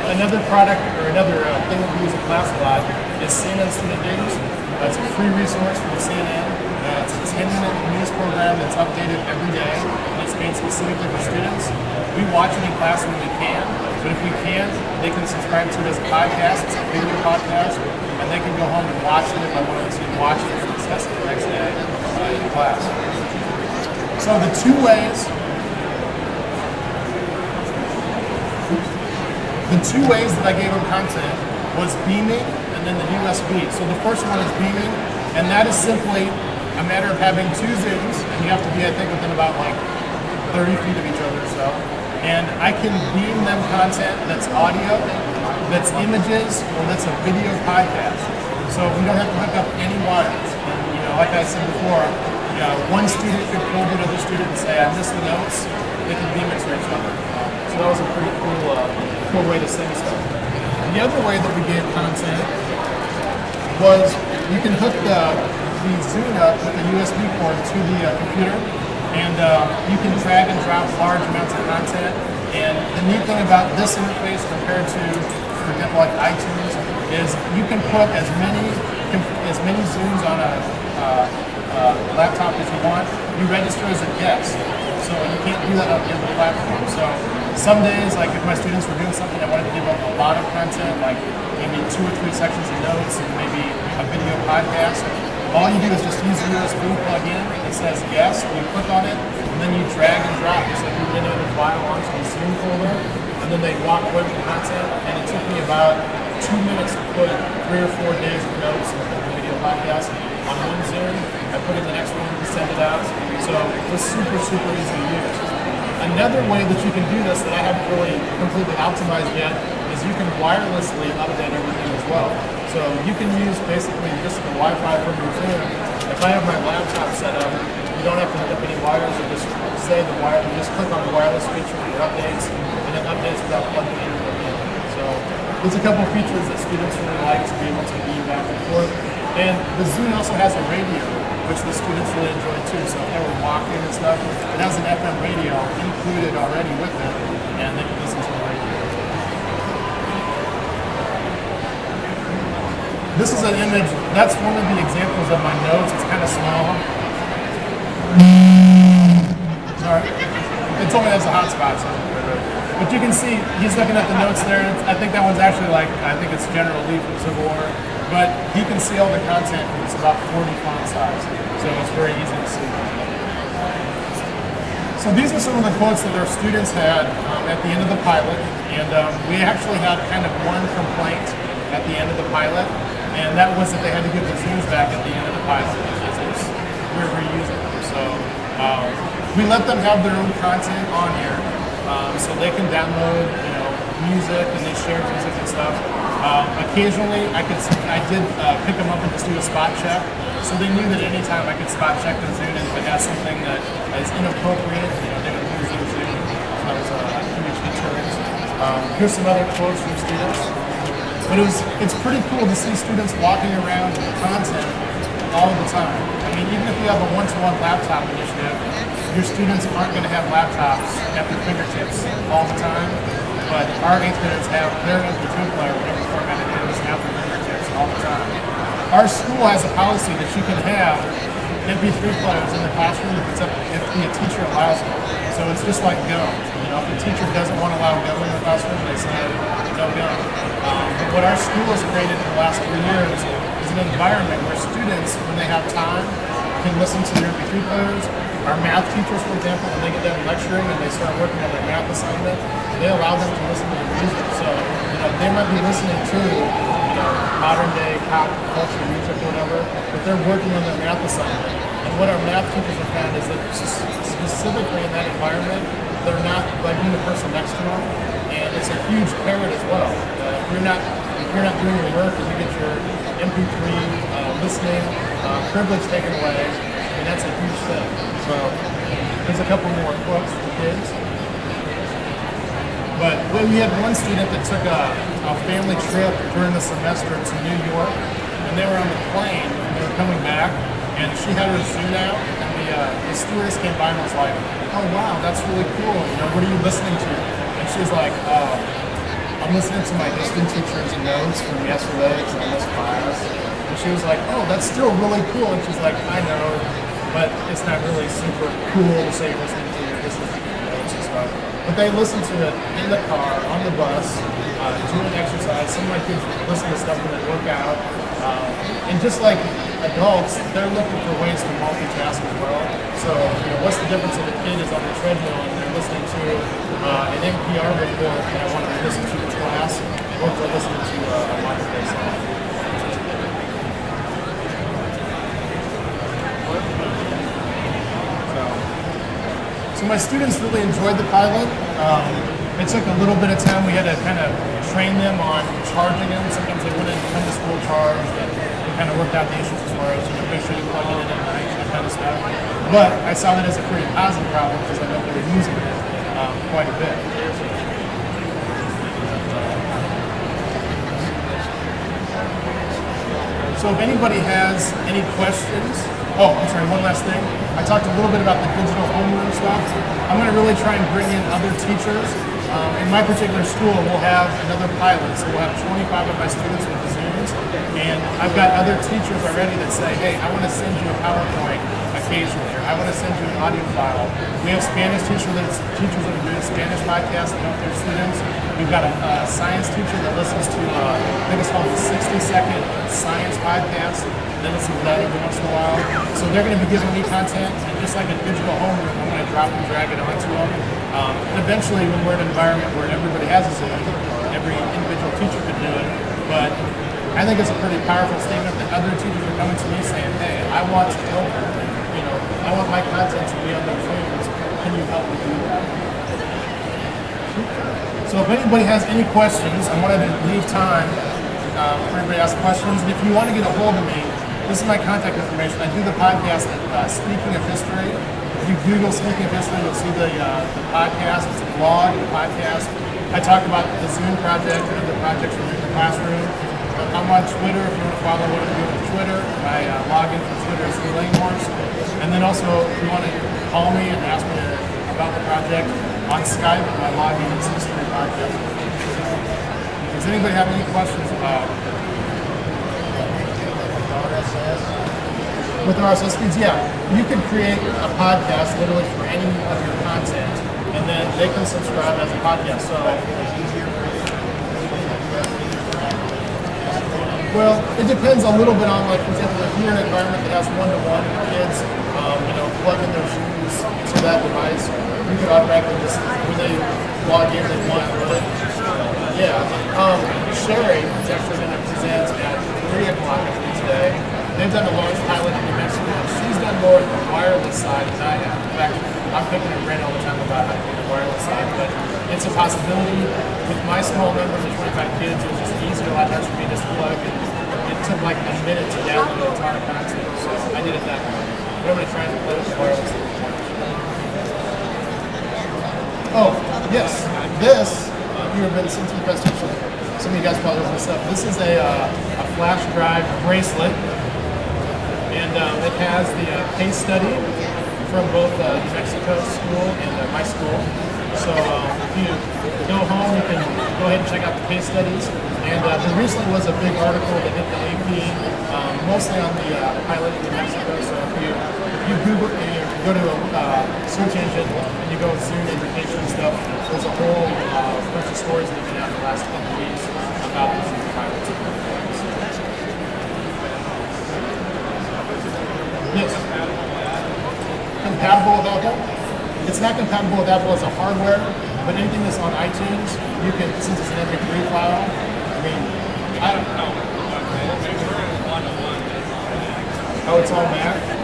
Another product or another thing that we use in class a lot is CNN Student News. It's a free resource from CNN. It's a 10-minute news program that's updated every day, and it's made specifically for students. We watch it in class when we can, but if we can't, they can subscribe to it as a podcast. It's a video podcast, and they can go home and watch it if I wanted to watch it and discuss it the next day in class. So the two ways that I gave them content was beaming and then the USB. So the first one is beaming, and that is simply a matter of having two Zunes, and you have to be, I think, within about like 30 feet of each other or so. And I can beam them content that's audio, that's images, or that's a video podcast. So we don't have to hook up any wires. And, like I said before, one student could pull the other student and say, I missed the notes. They can beam it to each other. So that was a pretty cool way to send stuff. The other way that we gave content was you can hook the Zune up with a USB port to the computer, and you can drag and drop large amounts of content. And the neat thing about this interface compared to, for example, like iTunes, is you can put as many Zunes on a laptop as you want. You register as a guest, so you can't do that on the other platform. So some days, like if my students were doing something, I wanted to give them a lot of content, like maybe 2 or 3 sections of notes and maybe a video podcast. All you do is just use the USB plug-in. It says guest, you click on it, and then you drag and drop. Just like you did a file onto the Zoom folder, and then they walk away with the content. And it took me about 2 minutes to put 3 or 4 days of notes in the video podcast on one Zoom. I put in the next one to send it out. So it was super easy to use. Another way that you can do this that I haven't really completely optimized yet is you can wirelessly update everything as well. So you can use basically just the Wi-Fi from your Zoom. If I have my laptop set up, you don't have to hook up any wires. You just say the wire, you just click on the wireless feature for your updates, and it updates without plugging in or in. So there's a couple of features that students really like to be able to beam back and forth. And the Zune also has a radio, which the students really enjoy too. So if they were walking and stuff, it has an FM radio included already with it, and they can listen to the radio. This is an image, that's one of the examples of my notes. It's kind of small. Sorry. It told me that's a hotspot. So. But you can see, he's looking at the notes there. I think that one's actually I think it's General Lee from Civil War. But he can see all the content, and it's about 40 font size. So it's very easy to see. So these are some of the quotes that our students had at the end of the pilot. And we actually had kind of one complaint at the end of the pilot. And that was that they had to give the Zunes back at the end of the pilot because we were reusing them. So we let them have their own content on here, so they can download, music, and they share music and stuff. Occasionally, I did pick them up and just do a spot check, so they knew that anytime I could spot check the Zune, and if it has something that is inappropriate, they would lose the Zune. So that was a huge deterrent. Here's some other quotes from students. But it's pretty cool to see students walking around with content all the time. I mean, even if you have a one-to-one laptop initiative, your students aren't going to have laptops at their fingertips all the time. But our 8th graders have their MP2 player, whatever format it is, at their fingertips all the time. Our school has a policy that you can have MP3 players in the classroom if the teacher allows it. So it's just like Go. If the teacher doesn't want to allow Go in the classroom, they say no Go. But what our school has created in the last 3 years is an environment where students, when they have time, can listen to their MP3 players. Our math teachers, for example, when they get done lecturing and they start working on their math assignment, they allow them to listen to the music. So they might be listening to modern day pop culture music or whatever, but they're working on their math assignment. And what our math teachers have found is that specifically in that environment, they're not bugging the person next to them, and it's a huge parent as well. If you're not doing your work and you get your MP3 listening privilege taken away, and that's a huge thing. So there's a couple more quotes for kids. But we had one student that took a family trip during the semester to New York, and they were on the plane, and they were coming back, and she had her Zune out, and the stewardess came by and was like, "Oh wow, that's really cool. What are you listening to?" And she's like, "A listening to my history teacher's notes from yesterday because I missed class, and she was like, "Oh, that's still really cool." And she's like, "I know, but it's not really super cool to say you're listening to your history teacher's notes and stuff." But they listen to it in the car, on the bus, doing exercise. Some of my kids listen to stuff when they work out, and just like adults, they're looking for ways to multitask as well. So, what's the difference if a kid is on the treadmill and they're listening to an NPR report and I want to listen to the class, or if they're listening to a modern day song? So my students really enjoyed the pilot. It took a little bit of time. We had to kind of train them on charging them. Sometimes they wouldn't come to school charged, and we kind of worked out the issues as far as make sure you plug it in at night, that kind of stuff. But I saw that as a pretty positive problem because I know they were using it quite a bit. So if anybody has any questions, I'm sorry, one last thing. I talked a little bit about the digital homeroom stuff. I'm going to really try and bring in other teachers. In my particular school, we'll have another pilot, so we'll have 25 of my students with the Zunes, and I've got other teachers already that say, hey, I want to send you a PowerPoint occasionally, or I want to send you an audio file. We have Spanish teachers that are doing Spanish podcasts that help their students. We've got a science teacher that listens to, I think it's called the 60-second science podcast. They listen to that every once in a while. So they're going to be giving me content, and just like a digital homeroom, I'm going to drop and drag it onto them. And eventually, when we're in an environment where everybody has a Zoom, every individual teacher could do it. But I think it's a pretty powerful statement that other teachers are coming to me saying, hey, I want to help you. I want my content to be on those Zooms. Can you help me do that? So if anybody has any questions, I wanted to leave time for everybody to ask questions. And if you want to get a hold of me, this is my contact information. I do the podcast Speaking of History. If you Google Speaking of History, you'll see the podcast. It's a blog, the podcast. I talk about the Zoom project and the projects within the classroom. I'm on Twitter if you want to follow what I'm doing on Twitter. My login for Twitter is Langhorst. And then also, if you want to call me and ask me about the project on Skype, my login is History Podcast. Does anybody have any questions about RSS? With RSS feeds, yeah. You can create a podcast literally for any of your content, and then they can subscribe as a podcast. So, well, it depends a little bit on, like, for example, if you're in an environment that has one-to-one kids, plug in their shoes to that device, you can automatically just, when they log in, they want it. Yeah. Sherry is actually going to present at 3 o'clock today. They've done a large pilot in New Mexico. She's done more of the wireless side than I have. In fact, I'm picking her brain all the time about how to do the wireless side, but it's a possibility. With my small numbers of 25 kids, it was just easier a lot times for me to just plug, and it took like a minute to download a ton of content, so I did it that way. But I'm going to try and play with the wireless. Oh, yes. This, you have been listening to the presentation. Some of you guys probably looked this up. This is a flash drive bracelet, and it has the case study from both New Mexico school and my school. So if you go home, you can go ahead and check out the case studies. And there recently was a big article that hit the AP, mostly on the pilot in New Mexico. So if you Google, you go to a search engine and you go Zoom education stuff, there's a whole bunch of stories that have been out in the last couple of weeks about the Zoom pilots. Yes. Compatible with Apple? It's not compatible with Apple as a hardware, but anything that's on iTunes, you can, since it's an MP3 file, I don't know. Oh, it's all Mac?